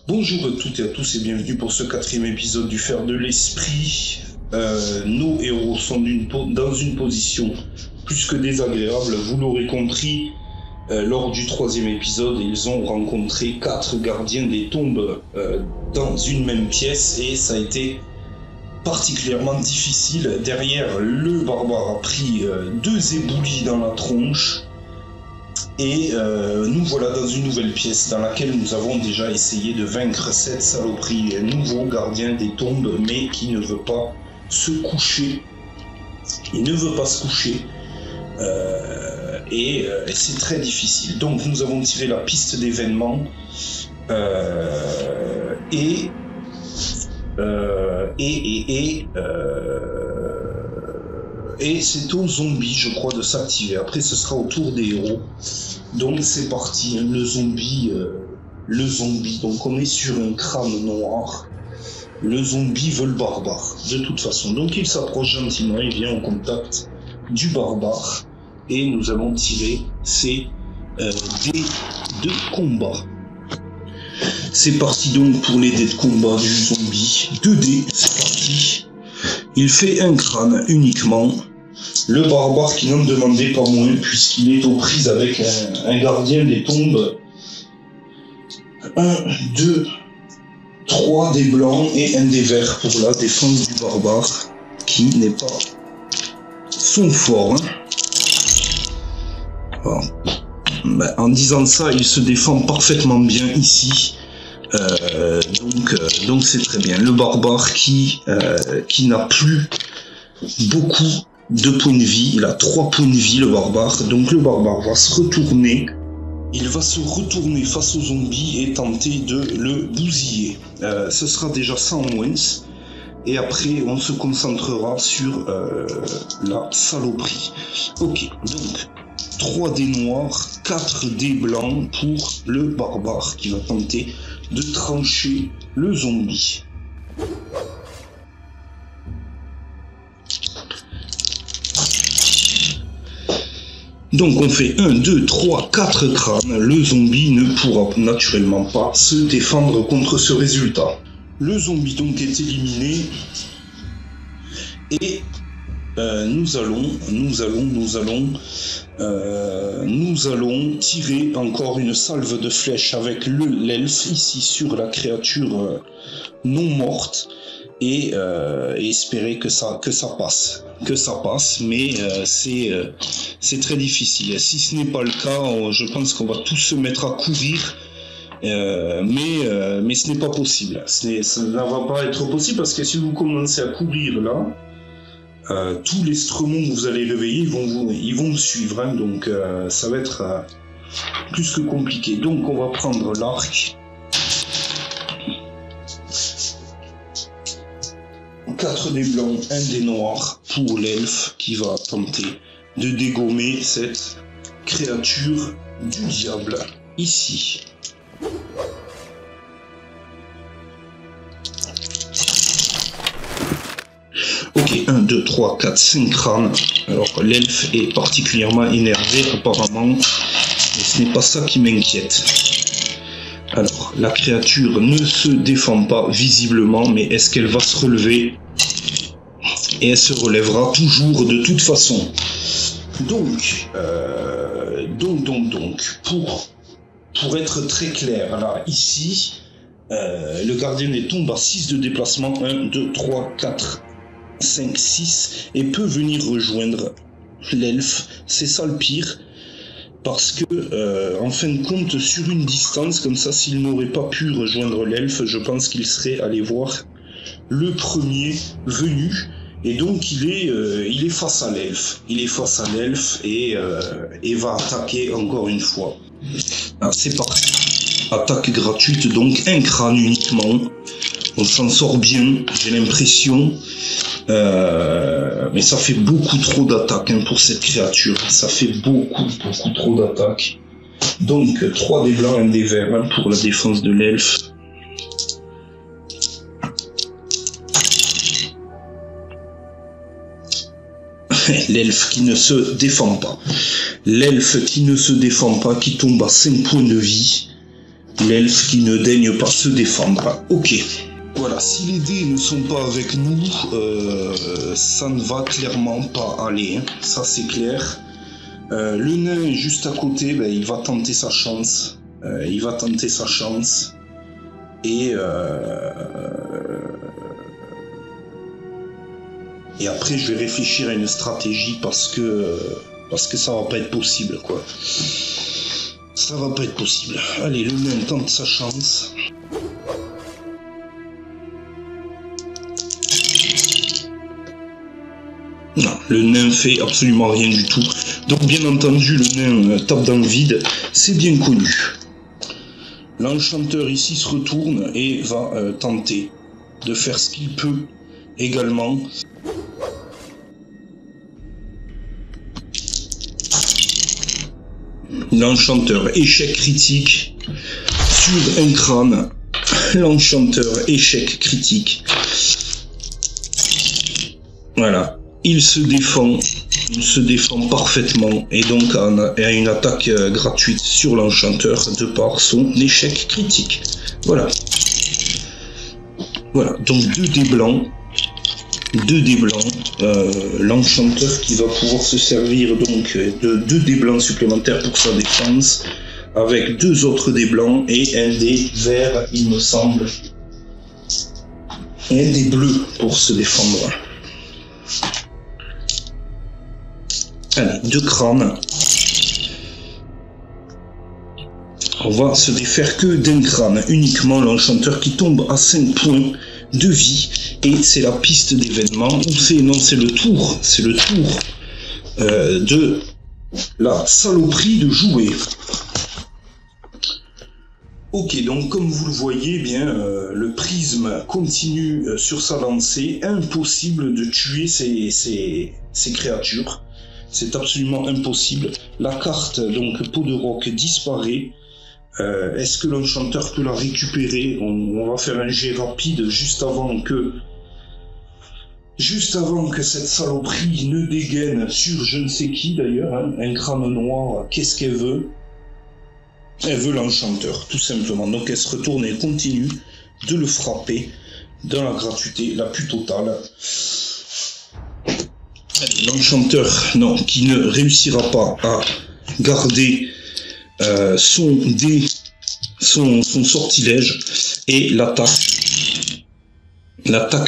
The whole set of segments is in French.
Bonjour à toutes et à tous et bienvenue pour ce 4e épisode du Fer de l'Esprit. Nos héros sont dans une position plus que désagréable, vous l'aurez compris. Lors du 3e épisode, ils ont rencontré 4 gardiens des tombes dans une même pièce et ça a été particulièrement difficile. Derrière, le barbare a pris 2 éboulis dans la tronche et nous voilà dans une nouvelle pièce dans laquelle nous avons déjà essayé de vaincre cette saloperie, un nouveau gardien des tombes mais qui ne veut pas se coucher. Il ne veut pas se coucher. Et c'est très difficile. Donc nous avons tiré la piste d'événements et c'est aux zombies, je crois, de s'activer. Après, ce sera au tour des héros. Donc c'est parti, hein, le zombie. Donc on est sur un crâne noir. Le zombie veut le barbare, de toute façon. Donc il s'approche gentiment, il vient en contact du barbare. Et nous allons tirer ces dés de combat. C'est parti donc pour les dés de combat du zombie. 2 dés, c'est parti. Il fait un crâne uniquement. Le barbare qui n'en demandait pas moins puisqu'il est aux prises avec un gardien des tombes. 1, 2, 3 dés blancs et un dé vert pour la défense du barbare qui n'est pas son fort. En disant ça, il se défend parfaitement bien ici. Donc c'est très bien. Le barbare qui n'a plus beaucoup de points de vie. Il a 3 points de vie, le barbare. Donc le barbare va se retourner. Il va se retourner face au zombie et tenter de le bousiller. Ce sera déjà ça en moins. Et après, on se concentrera sur la saloperie. Ok, donc 3 dés noirs, 4 dés blancs pour le barbare qui va tenter de trancher le zombie. Donc on fait 1, 2, 3, 4 crânes. Le zombie ne pourra naturellement pas se défendre contre ce résultat. Le zombie donc est éliminé. Et nous allons tirer encore une salve de flèches avec l'elfe ici sur la créature non morte et espérer que ça passe. Mais c'est très difficile. Si ce n'est pas le cas, je pense qu'on va tous se mettre à courir. Mais ce n'est pas possible. Ça ne va pas être possible parce que si vous commencez à courir là, tous les stremons que vous allez réveiller, ils vont me suivre, hein, donc ça va être plus que compliqué. Donc on va prendre l'arc. 4 dés blancs, 1 dé noir pour l'elfe qui va tenter de dégommer cette créature du diable ici. Ok, 1, 2, 3, 4, 5 crânes. Alors l'elfe est particulièrement énervé apparemment, mais ce n'est pas ça qui m'inquiète. Alors, la créature ne se défend pas visiblement, mais est-ce qu'elle va se relever? Et elle se relèvera toujours de toute façon. Donc, pour être très clair, là, ici, le gardien des tombes a 6 de déplacement, 1, 2, 3, 4, 5, 6, et peut venir rejoindre l'elfe. C'est ça le pire. Parce que, en fin de compte, sur une distance comme ça, s'il n'aurait pas pu rejoindre l'elfe, je pense qu'il serait allé voir le premier venu. Et donc, il est face à l'elfe. Il est face à l'elfe et va attaquer encore une fois. Alors, c'est parti. Attaque gratuite, donc un crâne uniquement. On s'en sort bien, j'ai l'impression. Mais ça fait beaucoup trop d'attaques, hein, pour cette créature. Ça fait beaucoup trop d'attaques. Donc 3 dés blancs, 1 dé vert, hein, pour la défense de l'elfe. L'elfe qui ne se défend pas. L'elfe qui ne se défend pas, qui tombe à 5 points de vie. L'elfe qui ne daigne pas se défendre. Ok. Voilà, si les dés ne sont pas avec nous, ça ne va clairement pas aller. Hein. Ça c'est clair. Le nain juste à côté, ben, il va tenter sa chance. Et après je vais réfléchir à une stratégie parce que ça va pas être possible quoi. Ça va pas être possible. Allez, le nain tente sa chance. Non, le nain fait absolument rien du tout. Donc bien entendu, le nain tape dans le vide, c'est bien connu. L'enchanteur ici se retourne et va tenter de faire ce qu'il peut également. L'enchanteur, échec critique sur un crâne. L'enchanteur, échec critique. Voilà, il se défend parfaitement et donc a une attaque gratuite sur l'enchanteur de par son échec critique. Voilà. Voilà, donc 2 dés blancs. L'enchanteur qui va pouvoir se servir donc de 2 dés blancs supplémentaires pour sa défense, avec 2 autres dés blancs et un dé vert, il me semble, et un dé bleu pour se défendre. Allez, 2 crânes. On va se défaire que d'un crâne, uniquement l'enchanteur qui tombe à 5 points de vie. Et c'est la piste d'événement, ou c'est le tour de la saloperie de jouer. Ok, donc comme vous le voyez, bien, le prisme continue sur sa lancée. Impossible de tuer ces créatures. C'est absolument impossible. La carte, donc, peau de roc, disparaît. Est-ce que l'enchanteur peut la récupérer? On va faire un jet rapide juste avant que cette saloperie ne dégaine sur je ne sais qui d'ailleurs, hein, un crâne noir. Qu'est-ce qu'elle veut? Elle veut l'enchanteur, tout simplement. Donc elle se retourne et continue de le frapper dans la gratuité la plus totale. L'enchanteur, non, qui ne réussira pas à garder son sortilège, et l'attaque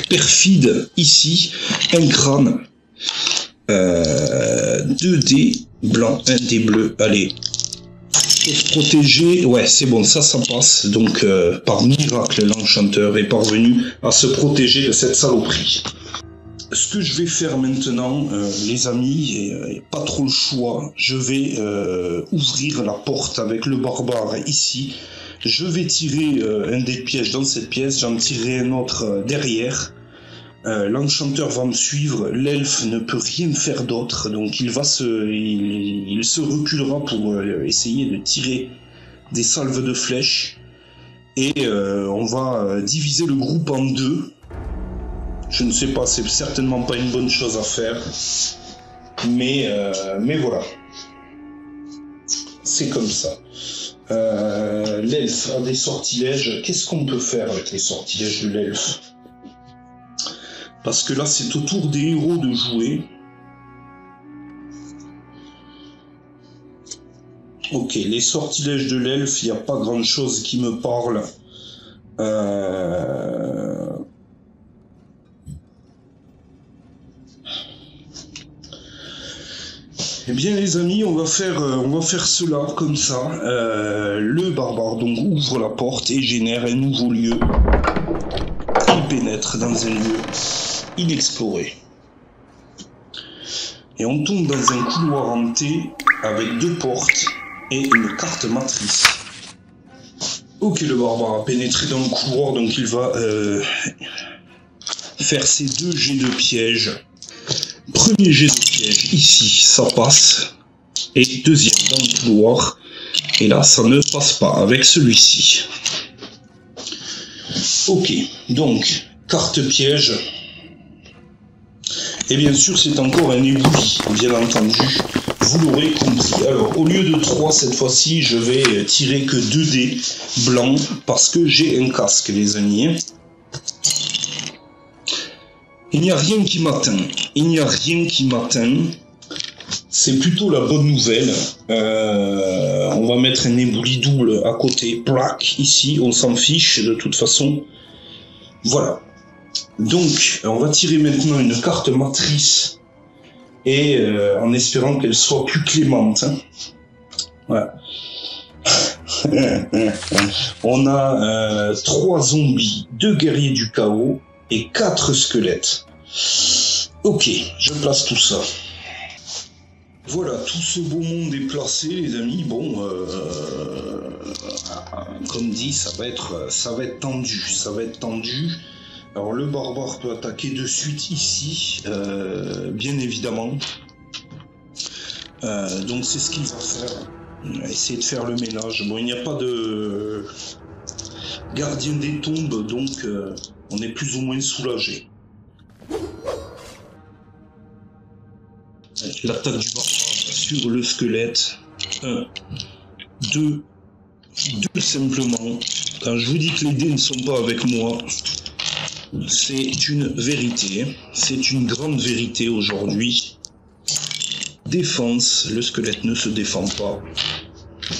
perfide ici, un crâne, 2 dés blancs, 1 dé bleu, allez, pour se protéger, ouais c'est bon, ça passe, donc par miracle l'enchanteur est parvenu à se protéger de cette saloperie. Ce que je vais faire maintenant, les amis, et pas trop le choix, je vais ouvrir la porte avec le barbare ici. Je vais tirer un des pièges dans cette pièce, j'en tirerai un autre derrière. L'enchanteur va me suivre, l'elfe ne peut rien faire d'autre, donc il se reculera pour essayer de tirer des salves de flèches. Et on va diviser le groupe en 2. Je ne sais pas, c'est certainement pas une bonne chose à faire, mais voilà, c'est comme ça. L'elfe a des sortilèges. Qu'est-ce qu'on peut faire avec les sortilèges de l'elfe? Parce que là, c'est au tour des héros de jouer. Ok, les sortilèges de l'elfe, il n'y a pas grand-chose qui me parle. Eh bien les amis, on va faire cela comme ça. Le barbare donc ouvre la porte et génère un nouveau lieu. Il pénètre dans un lieu inexploré. Et on tombe dans un couloir hanté avec 2 portes et une carte matrice. Ok, le barbare a pénétré dans le couloir, donc il va faire ses 2 jets de piège. Premier jet de piège, ici, ça passe. Et deuxième dans le couloir. Et là, ça ne passe pas avec celui-ci. Ok, donc, carte piège. Et bien sûr, c'est encore un éboulis, bien entendu. vous l'aurez compris. Alors, au lieu de 3, cette fois-ci, je vais tirer que 2 dés blancs, parce que j'ai un casque, les amis. Il n'y a rien qui m'atteint. Il n'y a rien qui m'atteint. C'est plutôt la bonne nouvelle. On va mettre un éboulis double à côté. Plaque, ici, on s'en fiche de toute façon. Voilà. Donc, on va tirer maintenant une carte matrice. Et en espérant qu'elle soit plus clémente. Hein. Voilà. On a 3 zombies, 2 guerriers du chaos et 4 squelettes. Ok, je place tout ça. Voilà, tout ce beau monde est placé, les amis. Bon, comme dit, ça va être tendu. Ça va être tendu. Alors, le barbare peut attaquer de suite ici, bien évidemment. Donc, c'est ce qu'il va faire. On va essayer de faire le ménage. Bon, il n'y a pas de gardien des tombes, donc on est plus ou moins soulagé. L'attaque du barbare sur le squelette. 1, 2 simplement. Quand je vous dis que les dés ne sont pas avec moi, c'est une vérité. C'est une grande vérité aujourd'hui. Défense, le squelette ne se défend pas.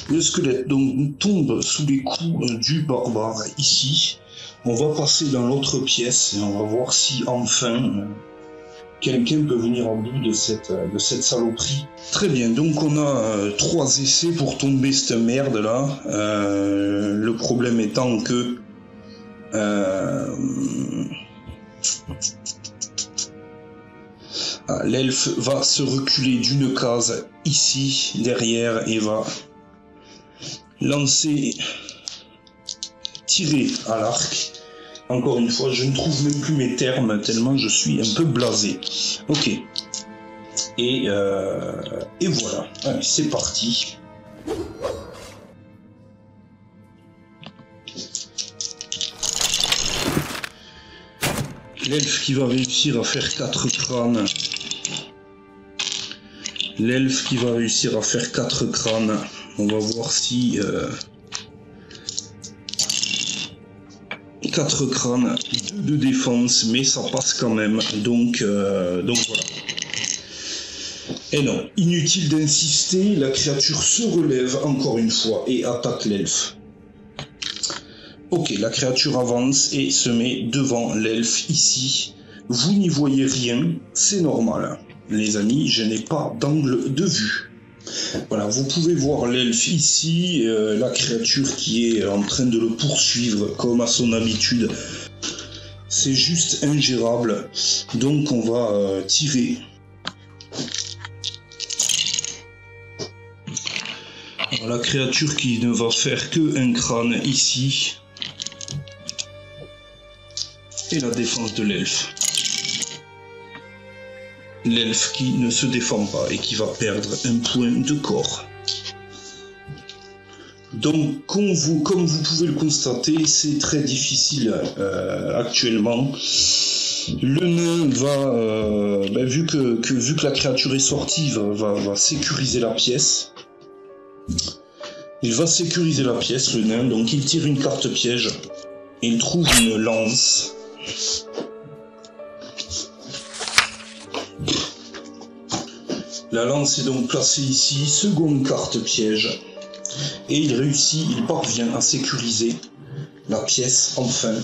Le squelette donc tombe sous les coups du barbare ici. On va passer dans l'autre pièce et on va voir si enfin quelqu'un peut venir en bout de cette saloperie. Très bien, donc on a 3 essais pour tomber cette merde là. Le problème étant que l'elfe va se reculer d'une case ici derrière et va tirer à l'arc. Encore une fois, je ne trouve même plus mes termes tellement je suis un peu blasé. Ok. Et voilà. Allez, c'est parti. L'elfe qui va réussir à faire 4 crânes. L'elfe qui va réussir à faire 4 crânes. On va voir si... 4 crânes, 2 de défense, mais ça passe quand même. Donc voilà. Et non, inutile d'insister, la créature se relève encore une fois et attaque l'elfe. Ok, la créature avance et se met devant l'elfe ici. Vous n'y voyez rien, c'est normal. Les amis, je n'ai pas d'angle de vue. Voilà, vous pouvez voir l'elfe ici, la créature qui est en train de le poursuivre comme à son habitude. C'est juste ingérable. Donc on va tirer. Alors, la créature qui ne va faire que un crâne ici. Et la défense de l'elfe. L'elfe qui ne se défend pas et qui va perdre un point de corps. Donc, comme vous pouvez le constater, c'est très difficile actuellement. Le nain va, vu que la créature est sortie, va sécuriser la pièce. Il va sécuriser la pièce, le nain. Donc, il tire une carte piège. Et il trouve une lance. La lance est donc placée ici, seconde carte piège. Et il parvient à sécuriser la pièce enfin.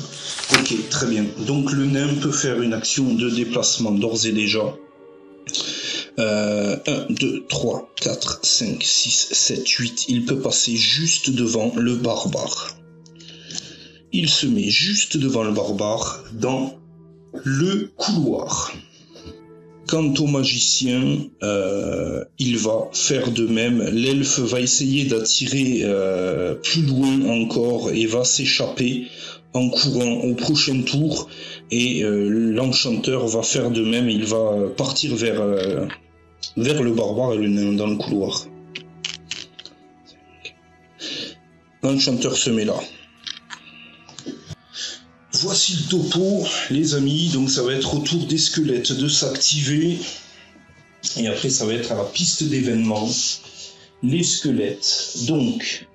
Ok, très bien. Donc le nain peut faire une action de déplacement d'ores et déjà. 1, 2, 3, 4, 5, 6, 7, 8. Il peut passer juste devant le barbare. Il se met juste devant le barbare dans le couloir. Quant au magicien, il va faire de même. L'elfe va essayer d'attirer plus loin encore et va s'échapper en courant au prochain tour. Et l'enchanteur va faire de même. Il va partir vers le barbare et le nain dans le couloir. L'enchanteur se met là. Voici le topo, les amis, donc ça va être au tour des squelettes de s'activer. Et après, ça va être à la piste d'événements, les squelettes. Donc,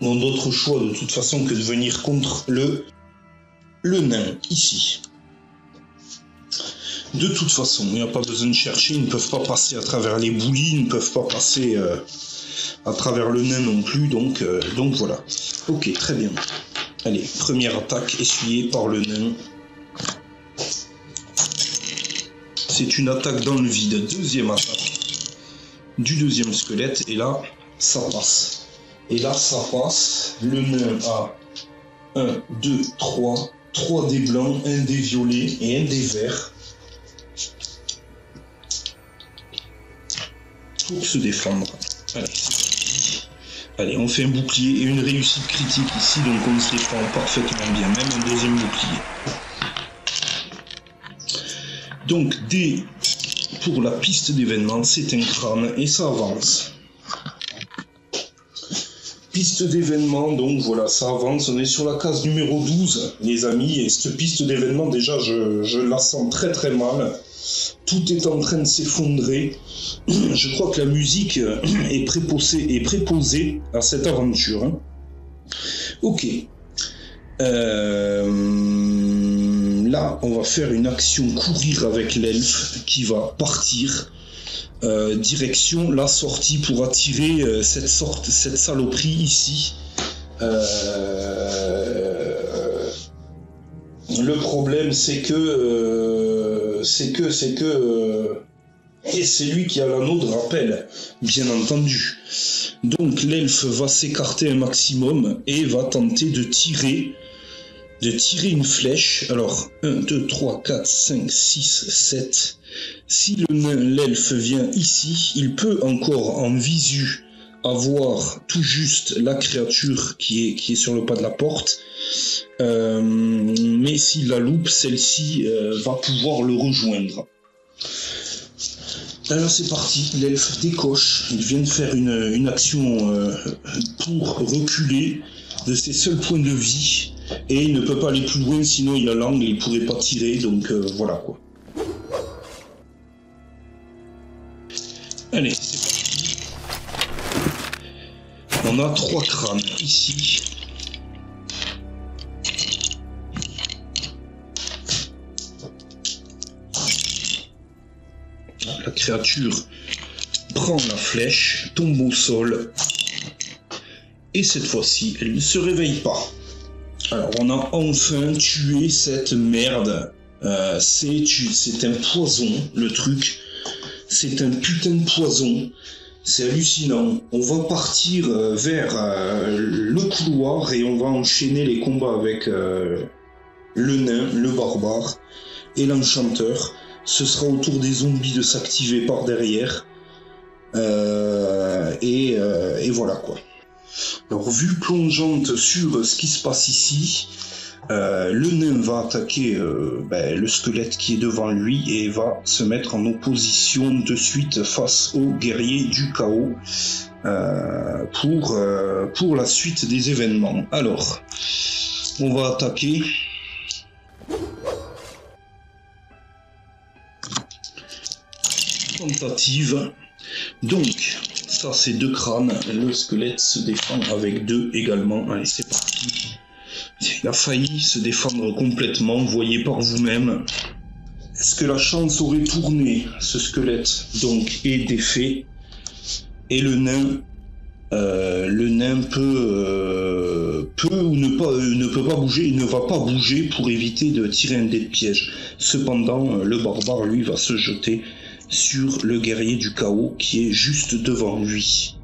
n'ont d'autre choix de toute façon que de venir contre le nain, ici. De toute façon, il n'y a pas besoin de chercher, ils ne peuvent pas passer à travers les boulis, ils ne peuvent pas passer à travers le nain non plus, donc voilà. Ok, très bien. Allez, première attaque essuyée par le nain. C'est une attaque dans le vide. Deuxième attaque du deuxième squelette, et là, ça passe. Et là, ça passe. Le nain a 1, 2, 3. 3 dés blancs, 1 dé violet et 1 dé vert. Pour se défendre. Allez, c'est parti. Allez, on fait un bouclier et une réussite critique ici, donc on se défend parfaitement bien, même un deuxième bouclier. Donc, D pour la piste d'événements, c'est un crâne et ça avance. Piste d'événements, donc voilà, ça avance, on est sur la case numéro 12, les amis, et cette piste d'événements, déjà, je la sens très très mal. Tout est en train de s'effondrer. Je crois que la musique est préposée à cette aventure. Hein. Ok. Là, on va faire une action courir avec l'elfe qui va partir direction la sortie pour attirer cette saloperie ici. Le problème, c'est que et c'est lui qui a l'anneau de rappel, bien entendu. Donc l'elfe va s'écarter un maximum et va tenter de tirer une flèche. Alors 1, 2, 3, 4, 5, 6, 7. Si l'elfe vient ici, il peut encore en visu avoir tout juste la créature qui est sur le pas de la porte. Mais s'il la loupe, celle-ci va pouvoir le rejoindre. Alors c'est parti, l'elfe décoche, il vient de faire une action pour reculer de ses seuls points de vie, et il ne peut pas aller plus loin, sinon il y a l'angle et il pourrait pas tirer, donc voilà quoi. Allez, c'est parti. On a 3 crânes ici. La créature prend la flèche, tombe au sol, et cette fois-ci, elle ne se réveille pas. Alors, on a enfin tué cette merde. C'est un poison, le truc. C'est un putain de poison. C'est hallucinant. On va partir vers le couloir et on va enchaîner les combats avec le nain, le barbare et l'enchanteur. Ce sera au tour des zombies de s'activer par derrière. Et voilà quoi. Alors, vue plongeante sur ce qui se passe ici, le nain va attaquer le squelette qui est devant lui et va se mettre en opposition de suite face au guerrier du chaos pour la suite des événements. Alors, on va attaquer. Tentative. Donc, ça c'est 2 crânes. Le squelette se défend avec 2 également. Allez, c'est parti. Il a failli se défendre complètement, voyez par vous-même. Est-ce que la chance aurait tourné? Ce squelette donc est défait. Et le nain peut ou ne peut pas bouger, il ne va pas bouger pour éviter de tirer un dé de piège. Cependant, le barbare lui va se jeter sur le guerrier du chaos qui est juste devant lui.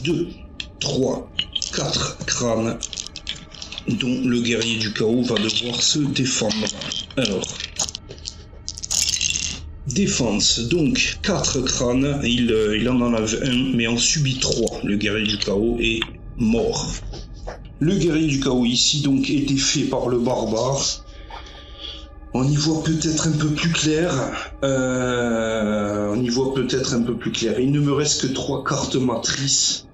2, 3, 4 crânes dont le guerrier du chaos va devoir se défendre. Alors, défense, donc 4 crânes, il en enlève un, mais en subit 3. Le guerrier du chaos est mort. Le guerrier du chaos ici donc est défait par le barbare. On y voit peut-être un peu plus clair. Il ne me reste que 3 cartes matrices.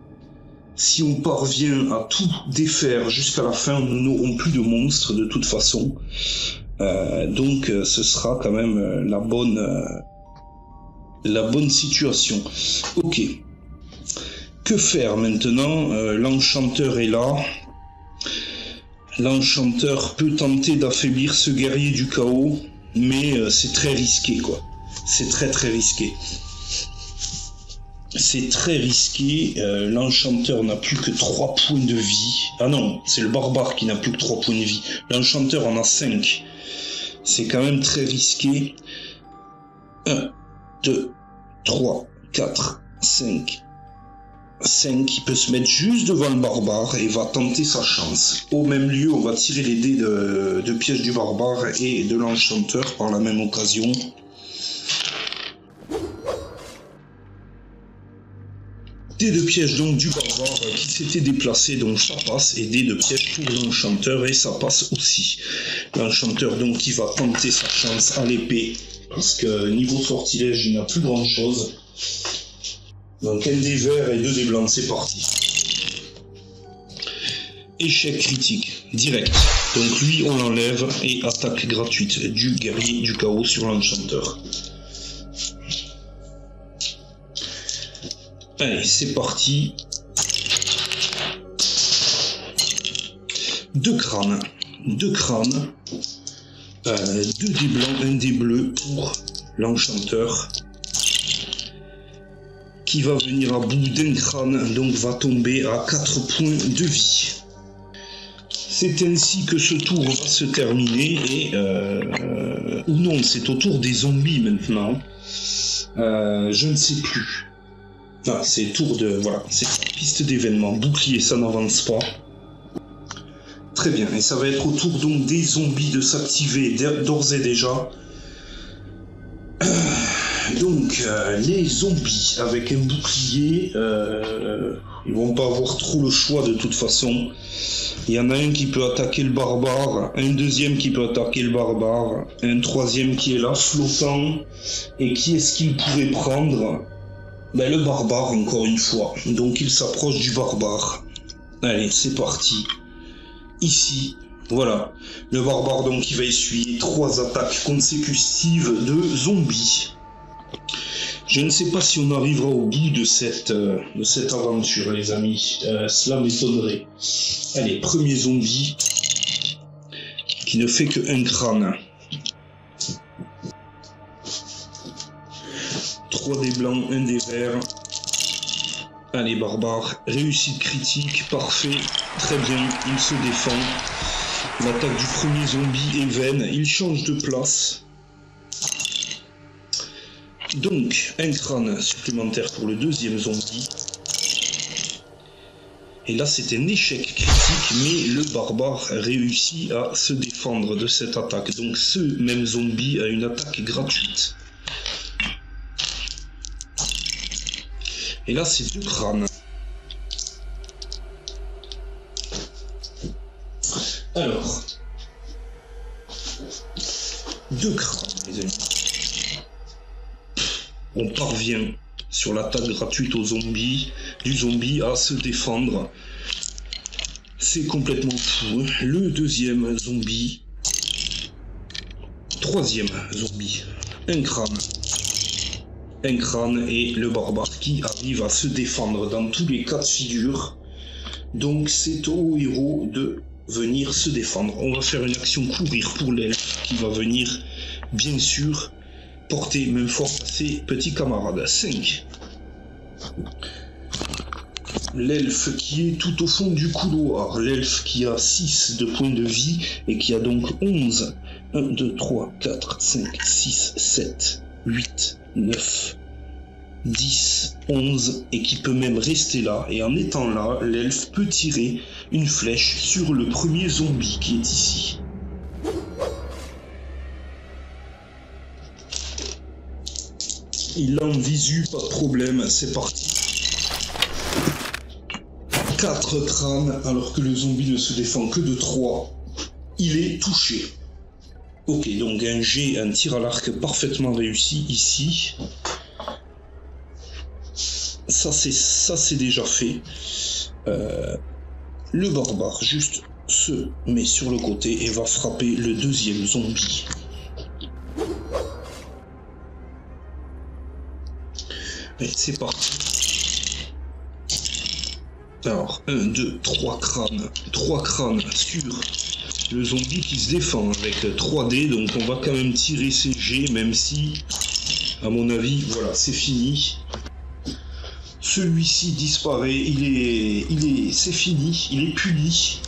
Si on parvient à tout défaire jusqu'à la fin, nous n'aurons plus de monstres de toute façon. Donc ce sera quand même la bonne situation. Ok. Que faire maintenant? L'enchanteur est là. L'enchanteur peut tenter d'affaiblir ce guerrier du chaos, mais c'est très risqué, quoi. C'est très risqué. C'est très risqué. L'enchanteur n'a plus que 3 points de vie. Ah non, c'est le barbare qui n'a plus que 3 points de vie. L'enchanteur en a 5. C'est quand même très risqué. 1, 2, 3, 4, 5. 5, il peut se mettre juste devant le barbare et va tenter sa chance. Au même lieu, on va tirer les dés de piège du barbare et de l'enchanteur par la même occasion. Dés de piège donc du barbare qui s'était déplacé, donc ça passe, et dés de piège pour l'enchanteur et ça passe aussi. L'enchanteur donc qui va tenter sa chance à l'épée, parce que niveau sortilège il n'a plus grand chose. Donc un dé vert et 2 dés blancs, c'est parti. Échec critique, direct. Donc lui on l'enlève et attaque gratuite du guerrier du chaos sur l'enchanteur. Allez, c'est parti. 2 crânes. 2 crânes. 2 dés blancs, 1 dé bleu pour l'enchanteur. Qui va venir à bout d'un crâne, donc va tomber à 4 points de vie. C'est ainsi que ce tour va se terminer et... ou non, c'est au tour des zombies maintenant. Je ne sais plus. Ah, c'est tour de... Voilà, c'est piste d'événements. Bouclier, ça n'avance pas. Très bien, et ça va être au tour donc des zombies de s'activer d'ores et déjà. Donc, les zombies avec un bouclier, ils vont pas avoir trop le choix de toute façon. Il y en a un qui peut attaquer le barbare, un deuxième qui peut attaquer le barbare, un troisième qui est là, flottant. Et qui est-ce qu'il pourrait prendre? Ben, le barbare, encore une fois. Donc, il s'approche du barbare. Allez, c'est parti. Ici, voilà. Le barbare, donc, il va essuyer 3 attaques consécutives de zombies. Je ne sais pas si on arrivera au bout de cette aventure, les amis. Cela m'étonnerait. Allez, premier zombie qui ne fait que 1 crâne. 3 dés blancs, 1 dé vert. Allez, barbare. Réussite critique, parfait. Très bien, il se défend. L'attaque du premier zombie est vaine. Il change de place. Donc, 1 crâne supplémentaire pour le deuxième zombie. Et là, c'est un échec critique, mais le barbare réussit à se défendre de cette attaque. Donc, ce même zombie a une attaque gratuite. Et là, c'est 2 crânes. Alors, 2 crânes, les amis. On parvient sur l'attaque gratuite du zombie à se défendre. C'est complètement fou. Le deuxième zombie. Troisième zombie. 1 crâne. 1 crâne et le barbare qui arrive à se défendre dans tous les cas de figure. Donc c'est au héros de venir se défendre. On va faire une action courir pour l'elfe qui va venir, bien sûr, porter main forte à ses petits camarades. 5. L'elfe qui est tout au fond du couloir. L'elfe qui a 6 de points de vie et qui a donc 11. 1, 2, 3, 4, 5, 6, 7, 8, 9, 10, 11 et qui peut même rester là. Et en étant là, l'elfe peut tirer une flèche sur le premier zombie qui est ici. Il l'a en visu, pas de problème, c'est parti. 4 crânes alors que le zombie ne se défend que de 3. Il est touché. Ok, donc un tir à l'arc parfaitement réussi ici. Ça c'est déjà fait. Le barbare juste se met sur le côté et va frapper le deuxième zombie. Et c'est parti. Alors, 1, 2, 3 crânes. 3 crânes sur le zombie qui se défend avec 3D. Donc on va quand même tirer ses jets, même si, à mon avis, voilà, c'est fini. Celui-ci disparaît, c'est fini, il est puni.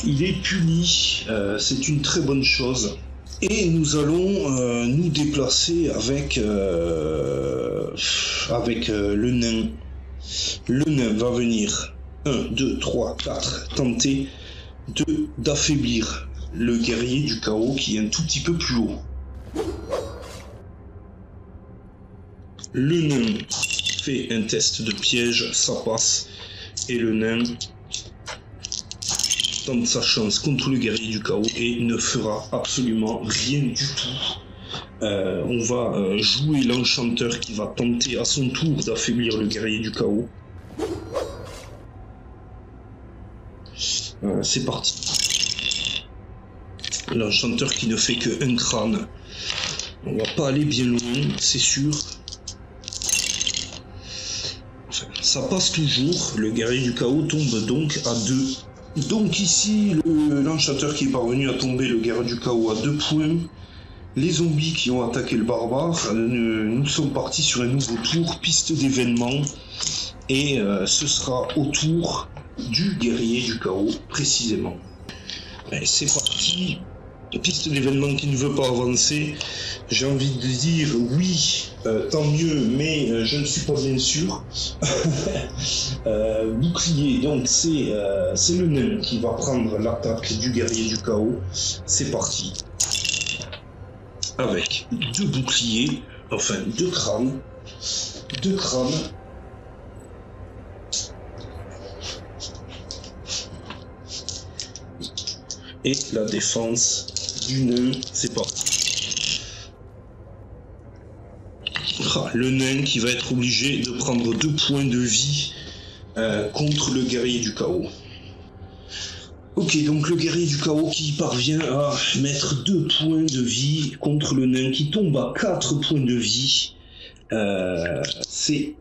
Il est puni, c'est une très bonne chose. Et nous allons nous déplacer avec le nain. Le nain va venir 1, 2, 3, 4, tenter d'affaiblir le guerrier du chaos qui est un tout petit peu plus haut. Le nain fait un test de piège, ça passe, et le nain tente sa chance contre le guerrier du chaos et ne fera absolument rien du tout. On va jouer l'enchanteur qui va tenter à son tour d'affaiblir le guerrier du chaos. C'est parti. L'enchanteur qui ne fait que un crâne. On va pas aller bien loin, c'est sûr. Enfin, ça passe toujours. Le guerrier du chaos tombe donc à 2. Donc ici, l'enchanteur qui est parvenu à tomber le guerrier du chaos à 2 points. Les zombies qui ont attaqué le barbare, nous sommes partis sur un nouveau tour, piste d'événements. Et ce sera au tour du guerrier du chaos, précisément. C'est parti. Piste d'événements qui ne veut pas avancer. J'ai envie de dire oui, tant mieux, mais je ne suis pas bien sûr. Bouclier, donc c'est le nain qui va prendre l'attaque du guerrier du chaos. C'est parti. Avec 2 boucliers, enfin 2 crânes. 2 crânes. Et la défense du nain, c'est parti. Le nain qui va être obligé de prendre 2 points de vie contre le guerrier du chaos. Ok, donc le guerrier du chaos qui parvient à mettre 2 points de vie contre le nain qui tombe à 4 points de vie. C'est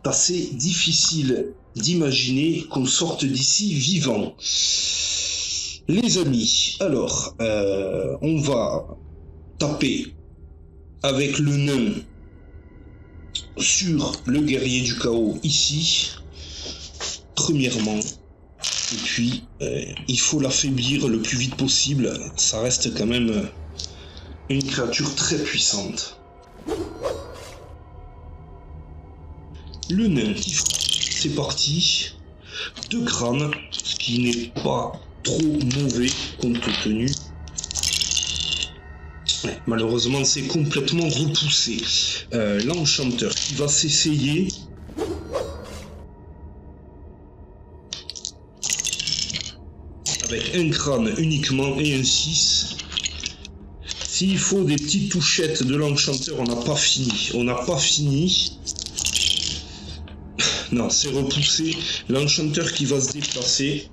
assez difficile d'imaginer qu'on sorte d'ici vivant. Les amis, alors, on va taper avec le nain sur le guerrier du chaos ici, premièrement, et puis il faut l'affaiblir le plus vite possible, ça reste quand même une créature très puissante. Le nain qui frappe, c'est parti, 2 crânes, ce qui n'est pas trop mauvais compte tenu. Ouais, malheureusement c'est complètement repoussé. L'enchanteur qui va s'essayer. Avec un crâne uniquement et un 6. S'il faut des petites touchettes de l'enchanteur, on n'a pas fini. On n'a pas fini. Non, c'est repoussé. L'enchanteur qui va se déplacer.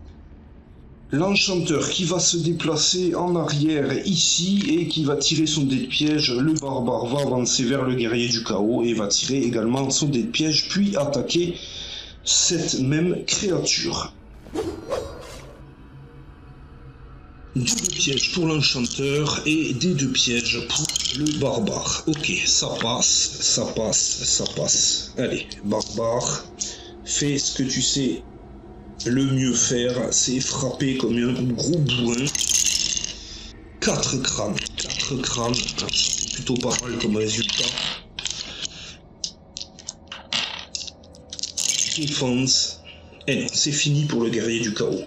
L'enchanteur qui va se déplacer en arrière ici et qui va tirer son dé de piège. Le barbare va avancer vers le guerrier du chaos et va tirer également son dé de piège puis attaquer cette même créature. Dé de piège pour l'enchanteur et dé de piège pour le barbare. Ok, ça passe, ça passe, ça passe. Allez, barbare, fais ce que tu sais le mieux faire, c'est frapper comme un gros bourrin. 4 crânes, c'est plutôt pas mal comme résultat. Défense. Et non, c'est fini pour le guerrier du chaos.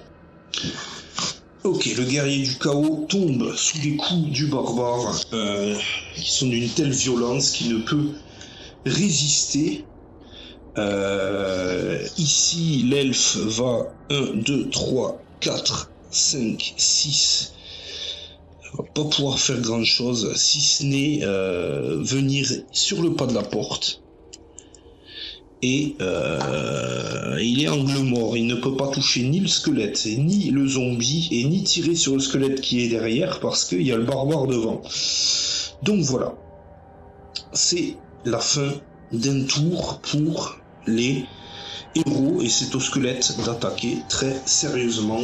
Ok, le guerrier du chaos tombe sous les coups du barbare, qui sont d'une telle violence qu'il ne peut résister. Ici, l'elfe va 1, 2, 3, 4, 5, 6. Il va pas pouvoir faire grand chose, si ce n'est venir sur le pas de la porte Et il est angle mort, il ne peut pas toucher ni le squelette, ni le zombie, et ni tirer sur le squelette qui est derrière, parce qu'il y a le barbare devant. Donc voilà, c'est la fin d'un tour pour les héros, et c'est au squelette d'attaquer très sérieusement.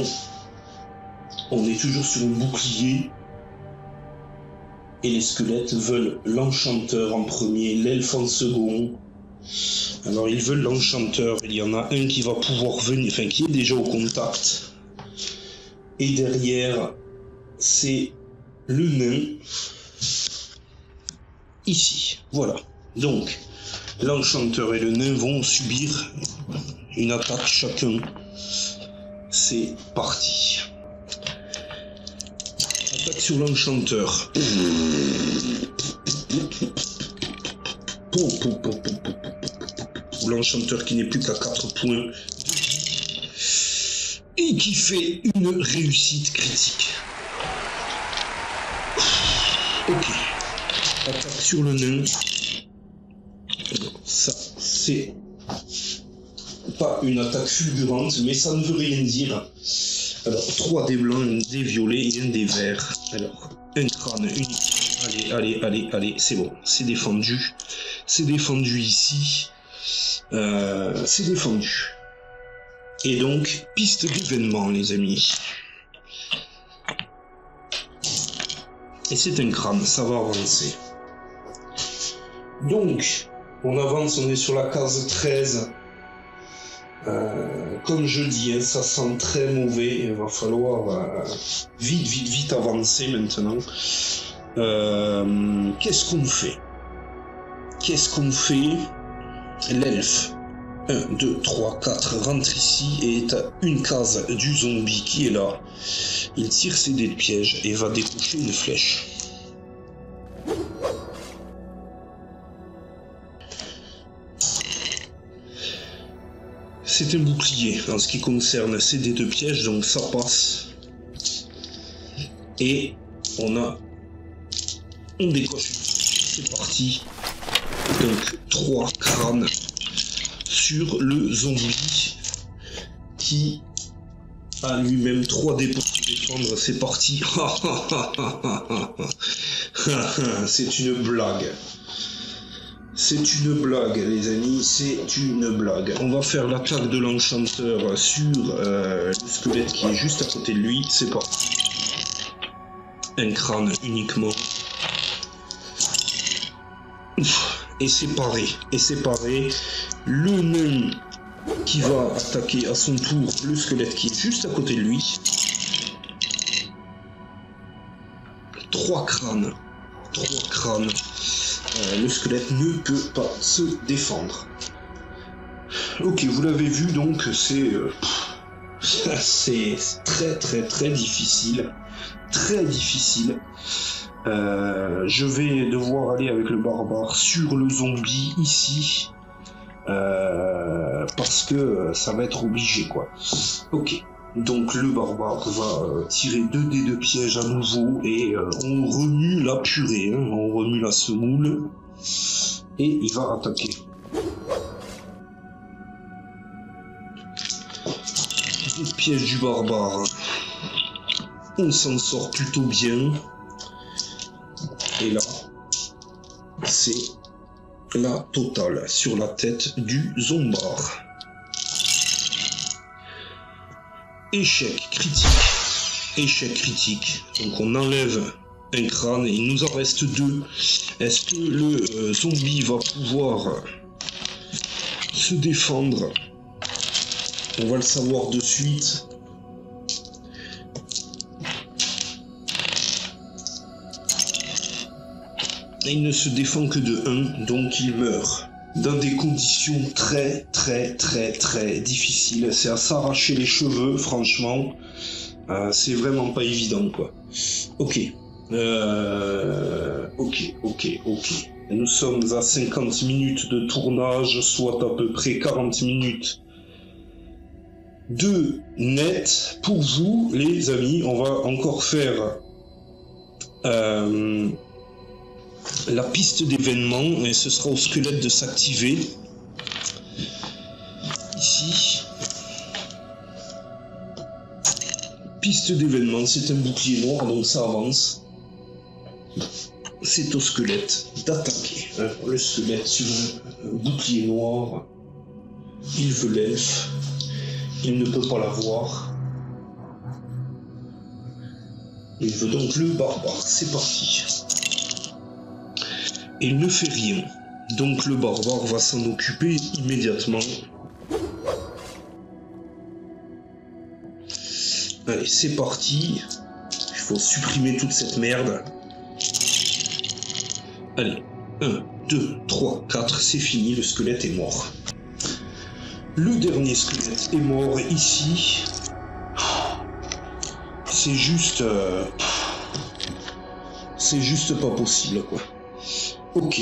On est toujours sur un bouclier, et les squelettes veulent l'enchanteur en premier, l'elfe en second. Alors ils veulent l'enchanteur, il y en a un qui va pouvoir venir, enfin qui est déjà au contact. Et derrière, c'est le nain, ici, voilà. Donc, l'enchanteur et le nain vont subir une attaque chacun. C'est parti. Attaque sur l'enchanteur. L'enchanteur qui n'est plus qu'à 4 points et qui fait une réussite critique. Ok. Attaque sur le nain. Ça, c'est pas une attaque fulgurante, mais ça ne veut rien dire. Alors, 3 dés blancs, un dé violet et un dé vert. Alors, un crâne unique. Allez, c'est bon, c'est défendu. C'est défendu ici. C'est défendu. Et donc, piste d'événement, les amis. Et c'est un crâne, ça va avancer. Donc, on avance, on est sur la case 13. Comme je dis, hein, ça sent très mauvais. Il va falloir vite avancer maintenant. Qu'est-ce qu'on fait? L'elfe, 1, 2, 3, 4, rentre ici et est à une case du zombie qui est là. Il tire ses dés de piège et va décocher une flèche. C'est un bouclier en ce qui concerne ses dés de piège, donc ça passe. Et on décoche. C'est parti. Donc 3 crânes sur le zombie qui a lui-même 3 dés pour se défendre. C'est parti. C'est une blague. C'est une blague, les amis, c'est une blague. On va faire l'attaque de l'enchanteur sur le squelette qui est juste à côté de lui. C'est parti. Un crâne uniquement. Et séparé. Le nain qui va attaquer à son tour le squelette qui est juste à côté de lui. 3 crânes. Le squelette ne peut pas se défendre. Ok, vous l'avez vu, donc c'est très difficile. Je vais devoir aller avec le barbare sur le zombie ici. Parce que ça va être obligé, quoi. Ok. Donc le barbare va tirer 2 dés de piège à nouveau et on remue la purée, hein, on remue la semoule et il va attaquer. Le piège du barbare, on s'en sort plutôt bien et là c'est la totale sur la tête du zombard. Échec critique, donc on enlève un crâne et il nous en reste 2. Est-ce que le zombie va pouvoir se défendre? On va le savoir de suite. Et il ne se défend que de 1, donc il meurt. Dans des conditions très difficiles. C'est à s'arracher les cheveux, franchement. C'est vraiment pas évident, quoi. Ok. Nous sommes à 50 minutes de tournage, soit à peu près 40 minutes de net. Pour vous, les amis, on va encore faire la piste d'événement et ce sera au squelette de s'activer. piste d'événement, c'est un bouclier noir, donc ça avance. C'est au squelette d'attaquer. Hein. Le squelette sur un bouclier noir. Il veut l'elfe. Il ne peut pas l'avoir. Il veut donc le barbare. C'est parti. Et il ne fait rien. Donc le barbare va s'en occuper immédiatement. Allez, c'est parti. Il faut supprimer toute cette merde. Allez, 1, 2, 3, 4, c'est fini, le squelette est mort. Le dernier squelette est mort ici. C'est juste... c'est juste pas possible, quoi. Ok.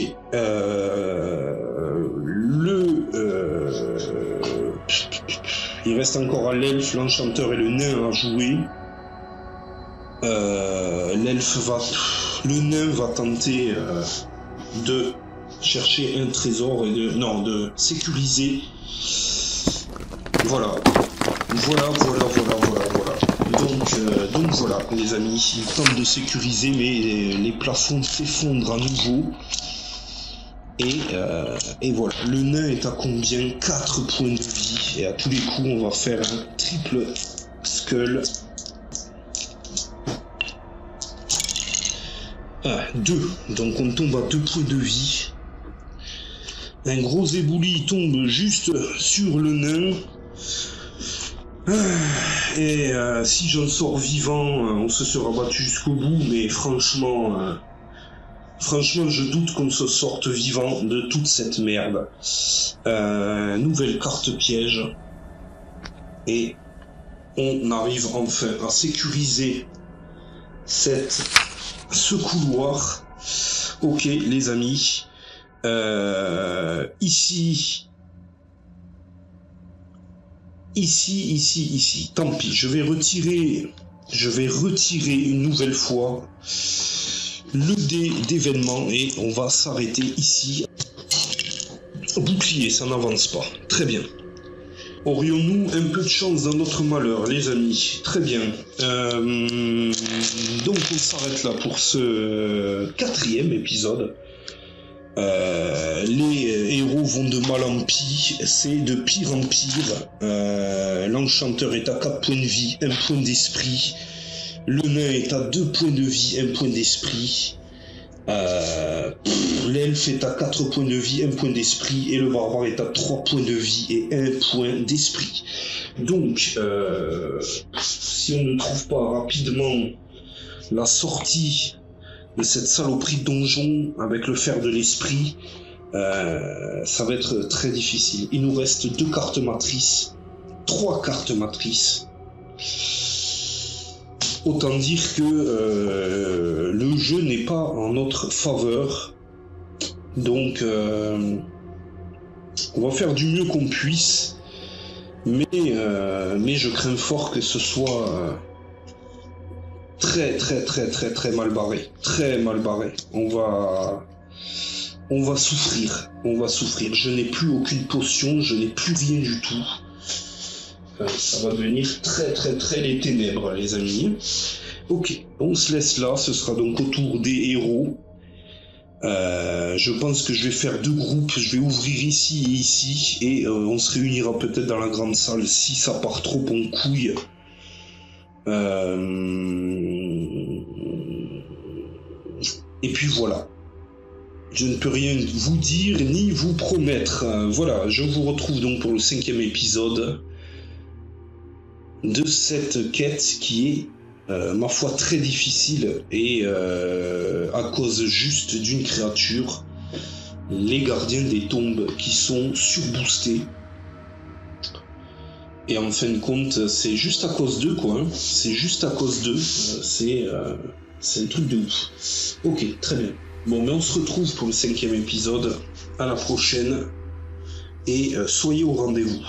Il reste encore à l'elfe, l'enchanteur et le nain à jouer. Le nain va tenter de chercher un trésor et de sécuriser. Voilà. Donc voilà, les amis, il tente de sécuriser, mais les plafonds s'effondrent à nouveau. Et voilà, le nain est à combien? 4 points de vie. Et à tous les coups, on va faire un triple skull. 2. Donc on tombe à 2 points de vie. Un gros éboulis tombe juste sur le nain. Et si j'en sors vivant, on se sera battu jusqu'au bout, mais franchement, je doute qu'on se sorte vivant de toute cette merde. Nouvelle carte piège. Et on arrive enfin à sécuriser ce couloir. Ok, les amis. Ici. Tant pis, je vais retirer une nouvelle fois le dé d'événement et on va s'arrêter ici. Bouclier, ça n'avance pas. Très bien. Aurions-nous un peu de chance dans notre malheur, les amis? Très bien. Donc on s'arrête là pour ce 4e épisode. Les héros vont de mal en pis, c'est de pire en pire. L'enchanteur est à 4 points de vie, 1 point d'esprit. Le nain est à 2 points de vie, 1 point d'esprit. L'elfe est à 4 points de vie, 1 point d'esprit. Et le barbare est à 3 points de vie et 1 point d'esprit. Donc, si on ne trouve pas rapidement la sortie de cette saloperie de donjon avec le fer de l'esprit, ça va être très difficile. Il nous reste 2 cartes matrices, 3 cartes matrices. Autant dire que le jeu n'est pas en notre faveur. Donc on va faire du mieux qu'on puisse. Mais je crains fort que ce soit très mal barré. Très mal barré. On va souffrir. Je n'ai plus aucune potion, je n'ai plus rien du tout. Ça va devenir très les ténèbres, les amis. Ok, on se laisse là, ce sera donc au tour des héros. Je pense que je vais faire 2 groupes, je vais ouvrir ici et ici, et on se réunira peut-être dans la grande salle si ça part trop en couille. Et puis voilà. Je ne peux rien vous dire ni vous promettre. Voilà, je vous retrouve donc pour le 5e épisode de cette quête qui est, ma foi, très difficile et à cause juste d'une créature, les gardiens des tombes, qui sont surboostés. Et en fin de compte, c'est juste à cause d'eux, quoi. Hein. C'est juste à cause d'eux. C'est un truc de ouf. Ok, très bien. Bon, mais on se retrouve pour le 5e épisode. À la prochaine. Et soyez au rendez-vous.